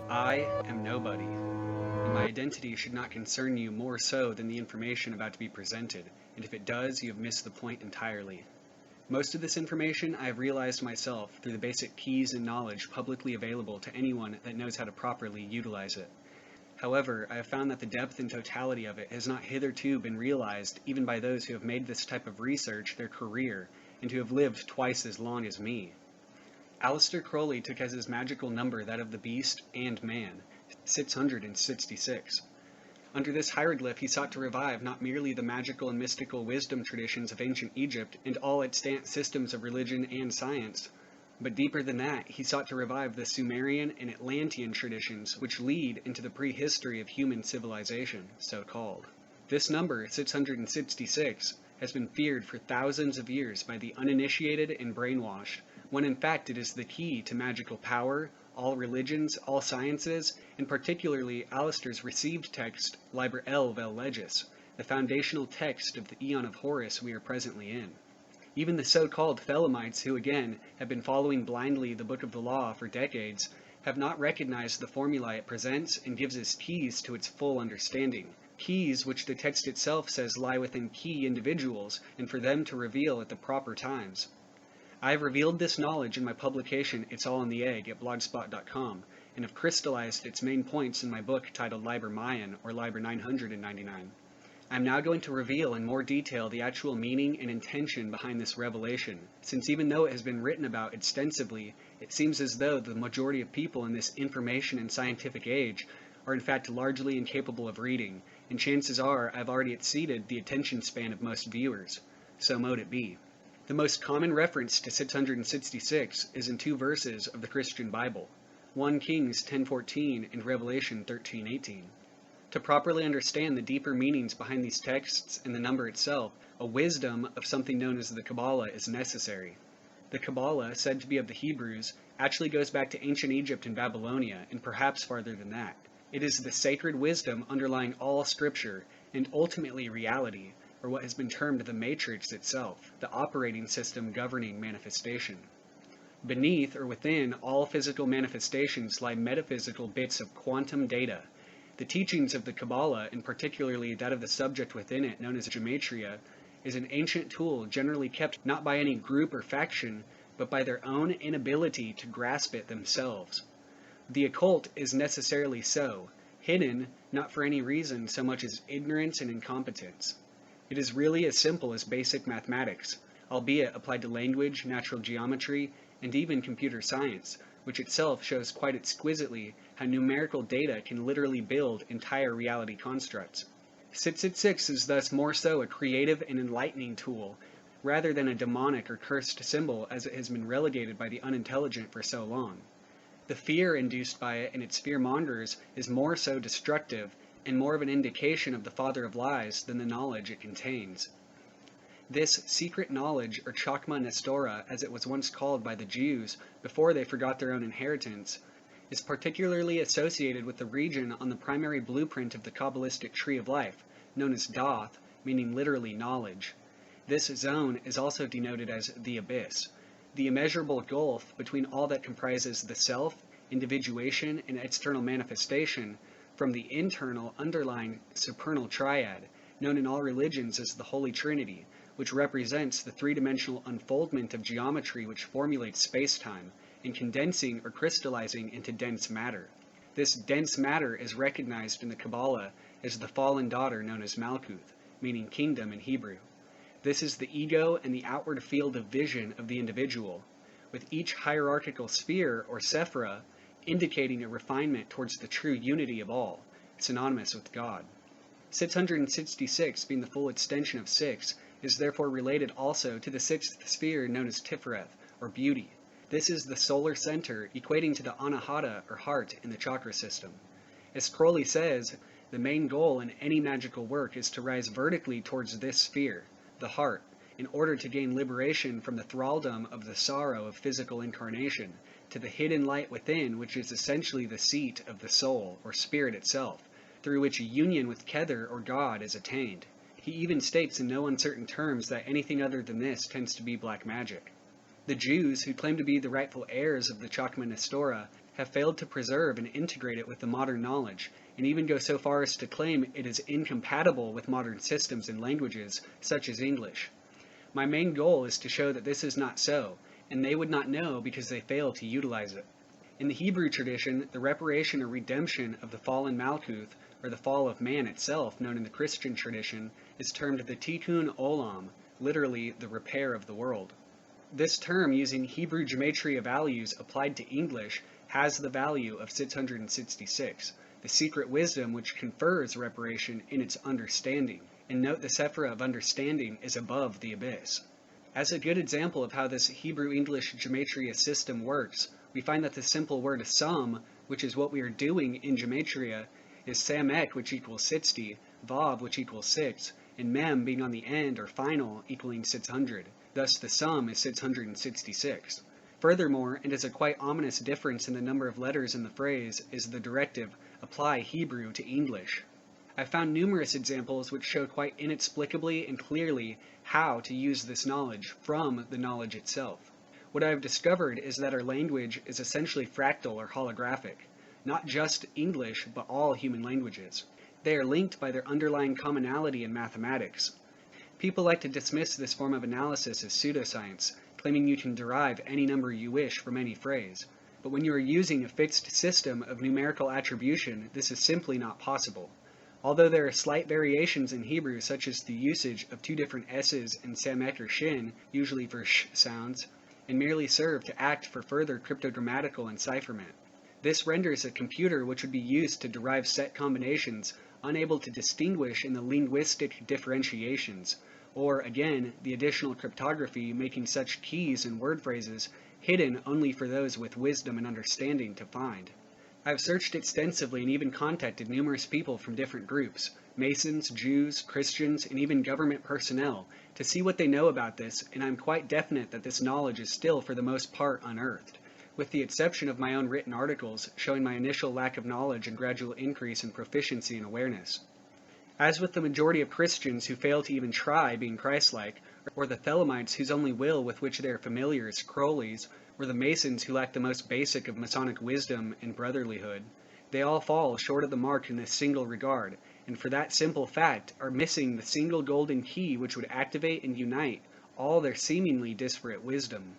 I am nobody, and my identity should not concern you more so than the information about to be presented, and if it does, you have missed the point entirely. Most of this information I have realized myself through the basic keys and knowledge publicly available to anyone that knows how to properly utilize it. However, I have found that the depth and totality of it has not hitherto been realized even by those who have made this type of research their career and who have lived twice as long as me. Aleister Crowley took as his magical number that of the beast and man, 666. Under this hieroglyph he sought to revive not merely the magical and mystical wisdom traditions of ancient Egypt and all extant systems of religion and science, but deeper than that, he sought to revive the Sumerian and Atlantean traditions which lead into the prehistory of human civilization, so called. This number, 666, has been feared for thousands of years by the uninitiated and brainwashed, when in fact it is the key to magical power, all religions, all sciences, and particularly Aleister's received text, Liber AL.III.47, the foundational text of the Aeon of Horus we are presently in. Even the so-called Thelemites, who again have been following blindly the Book of the Law for decades, have not recognized the formulae it presents and gives as keys to its full understanding. Keys which the text itself says lie within key individuals and for them to reveal at the proper times. I have revealed this knowledge in my publication It's All in the Egg at blogspot.com and have crystallized its main points in my book titled Liber Mayan or Liber 999. I am now going to reveal in more detail the actual meaning and intention behind this revelation, since even though it has been written about extensively, it seems as though the majority of people in this information and scientific age are in fact largely incapable of reading, and chances are I have already exceeded the attention span of most viewers. So mote it be. The most common reference to 666 is in two verses of the Christian Bible, 1 Kings 10:14 and Revelation 13:18. To properly understand the deeper meanings behind these texts and the number itself, a wisdom of something known as the Kabbalah is necessary. The Kabbalah, said to be of the Hebrews, actually goes back to ancient Egypt and Babylonia, and perhaps farther than that. It is the sacred wisdom underlying all scripture, and ultimately reality, or what has been termed the matrix itself, the operating system governing manifestation. Beneath or within all physical manifestations lie metaphysical bits of quantum data. The teachings of the Kabbalah, and particularly that of the subject within it known as gematria, is an ancient tool generally kept not by any group or faction, but by their own inability to grasp it themselves. The occult is necessarily so, hidden not for any reason so much as ignorance and incompetence. It is really as simple as basic mathematics, albeit applied to language, natural geometry, and even computer science, which itself shows quite exquisitely how numerical data can literally build entire reality constructs. 666 is thus more so a creative and enlightening tool, rather than a demonic or cursed symbol as it has been relegated by the unintelligent for so long. The fear induced by it and its fear-mongers is more so destructive and more of an indication of the father of lies than the knowledge it contains. This secret knowledge, or Chakma Nestora, as it was once called by the Jews before they forgot their own inheritance, is particularly associated with the region on the primary blueprint of the Qabalistic tree of life, known as Doth, meaning literally knowledge. This zone is also denoted as the abyss, the immeasurable gulf between all that comprises the self, individuation, and external manifestation, from the internal underlying supernal triad, known in all religions as the Holy Trinity, which represents the three-dimensional unfoldment of geometry which formulates space-time, and condensing or crystallizing into dense matter. This dense matter is recognized in the Kabbalah as the fallen daughter known as Malkuth, meaning kingdom in Hebrew. This is the ego and the outward field of vision of the individual, with each hierarchical sphere or sephira indicating a refinement towards the true unity of all, synonymous with God. 666, being the full extension of 6, is therefore related also to the sixth sphere known as Tifereth, or beauty. This is the solar center, equating to the anahata, or heart, in the chakra system. As Crowley says, the main goal in any magical work is to rise vertically towards this sphere, the heart, in order to gain liberation from the thraldom of the sorrow of physical incarnation, to the hidden light within, which is essentially the seat of the soul, or spirit itself, through which a union with Kether, or God, is attained. He even states in no uncertain terms that anything other than this tends to be black magic. The Jews, who claim to be the rightful heirs of the Chakma Nestora, have failed to preserve and integrate it with the modern knowledge, and even go so far as to claim it is incompatible with modern systems and languages, such as English. My main goal is to show that this is not so, and they would not know because they fail to utilize it. In the Hebrew tradition, the reparation or redemption of the fallen Malkuth, or the fall of man itself, known in the Christian tradition, is termed the Tikkun Olam, literally the repair of the world. This term, using Hebrew gematria values applied to English, has the value of 666, the secret wisdom which confers reparation in its understanding. And note the sephira of understanding is above the abyss. As a good example of how this Hebrew-English gematria system works, we find that the simple word sum, which is what we are doing in gematria, is samek, which equals 60, vav, which equals 6, and mem being on the end or final equaling 600. Thus the sum is 666. Furthermore, and as a quite ominous difference in the number of letters in the phrase, is the directive, apply Hebrew to English. I found numerous examples which show quite inexplicably and clearly how to use this knowledge from the knowledge itself. What I have discovered is that our language is essentially fractal or holographic, not just English, but all human languages. They are linked by their underlying commonality in mathematics. People like to dismiss this form of analysis as pseudoscience, claiming you can derive any number you wish from any phrase. But when you are using a fixed system of numerical attribution, this is simply not possible. Although there are slight variations in Hebrew, such as the usage of two different s's in samek or shin, usually for sh sounds, and merely serve to act for further cryptogrammatical encipherment. This renders a computer which would be used to derive set combinations unable to distinguish in the linguistic differentiations, or again, the additional cryptography making such keys and word phrases hidden only for those with wisdom and understanding to find. I have searched extensively and even contacted numerous people from different groups, Masons, Jews, Christians, and even government personnel, to see what they know about this, and I am quite definite that this knowledge is still for the most part unearthed, with the exception of my own written articles showing my initial lack of knowledge and gradual increase in proficiency and awareness. As with the majority of Christians who fail to even try being Christ-like, or the Thelemites whose only will with which they are familiar is Crowley's, or the Masons who lack the most basic of Masonic wisdom and brotherlyhood, they all fall short of the mark in this single regard, and for that simple fact are missing the single golden key which would activate and unite all their seemingly disparate wisdom.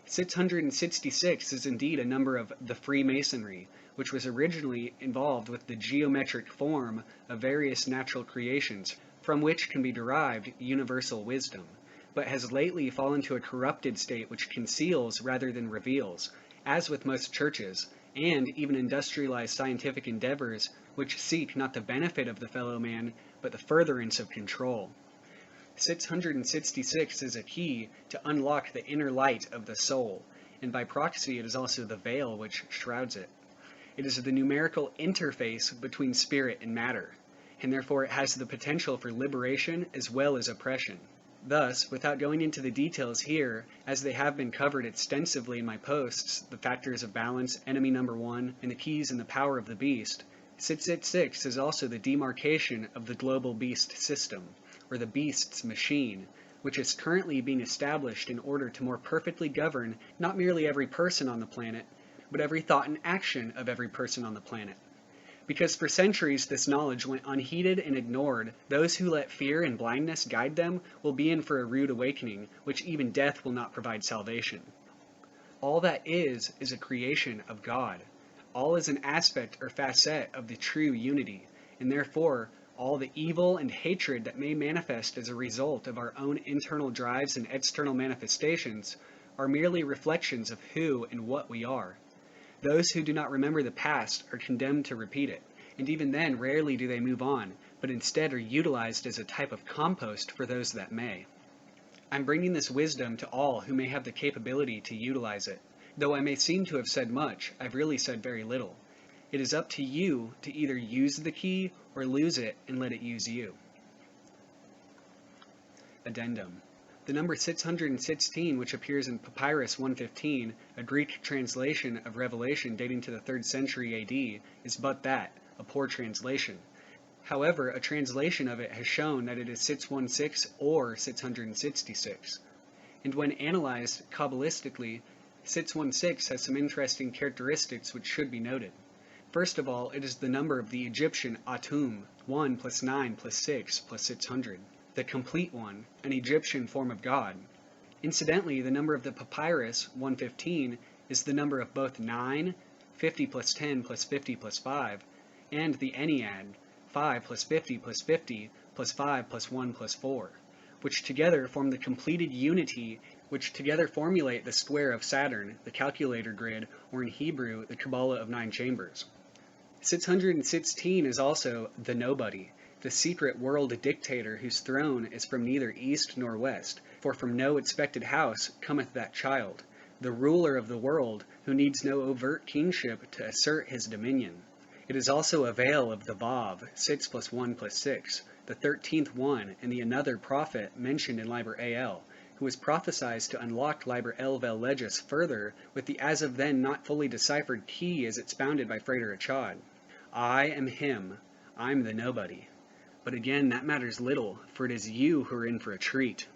666 is indeed a number of the Freemasonry, which was originally involved with the geometric form of various natural creations, from which can be derived universal wisdom, but has lately fallen to a corrupted state which conceals rather than reveals, as with most churches, and even industrialized scientific endeavors which seek not the benefit of the fellow man, but the furtherance of control. 666 is a key to unlock the inner light of the soul, and by proxy it is also the veil which shrouds it. It is the numerical interface between spirit and matter, and therefore it has the potential for liberation as well as oppression. Thus, without going into the details here, as they have been covered extensively in my posts, the factors of balance, enemy number 1, and the keys and the power of the beast, 666 is also the demarcation of the global beast system, or the beast's machine, which is currently being established in order to more perfectly govern not merely every person on the planet, but every thought and action of every person on the planet. Because for centuries this knowledge went unheeded and ignored, those who let fear and blindness guide them will be in for a rude awakening, which even death will not provide salvation. All that is a creation of God. All is an aspect or facet of the true unity, and therefore all the evil and hatred that may manifest as a result of our own internal drives and external manifestations are merely reflections of who and what we are. Those who do not remember the past are condemned to repeat it, and even then rarely do they move on, but instead are utilized as a type of compost for those that may. I'm bringing this wisdom to all who may have the capability to utilize it. Though I may seem to have said much, I've really said very little. It is up to you to either use the key or lose it and let it use you. Addendum. The number 616, which appears in Papyrus 115, a Greek translation of Revelation dating to the 3rd century AD, is but that, a poor translation. However, a translation of it has shown that it is 616 or 666. And when analyzed Qabalistically, 616 has some interesting characteristics which should be noted. First of all, it is the number of the Egyptian Atum, 1 plus 9 plus 6 plus 600, the complete one, an Egyptian form of God. Incidentally, the number of the papyrus, 115, is the number of both 9, 50 plus 10 plus 50 plus 5, and the Ennead, 5 plus 50 plus 50 plus 5 plus 1 plus 4, which together form the completed unity, which together formulate the square of Saturn, the calculator grid, or in Hebrew, the Kabbalah of 9 chambers. 616 is also the Nobody, the secret world dictator whose throne is from neither east nor west, for from no expected house cometh that child, the ruler of the world, who needs no overt kingship to assert his dominion. It is also a veil of the Vav, 6 plus 1 plus 6, the 13th one, and the another prophet mentioned in Liber AL, who was prophesied to unlock Liber AL.III.47 further with the as of then not fully deciphered key as expounded by Frater. I am him, I'm the Nobody. But again, that matters little, for it is you who are in for a treat.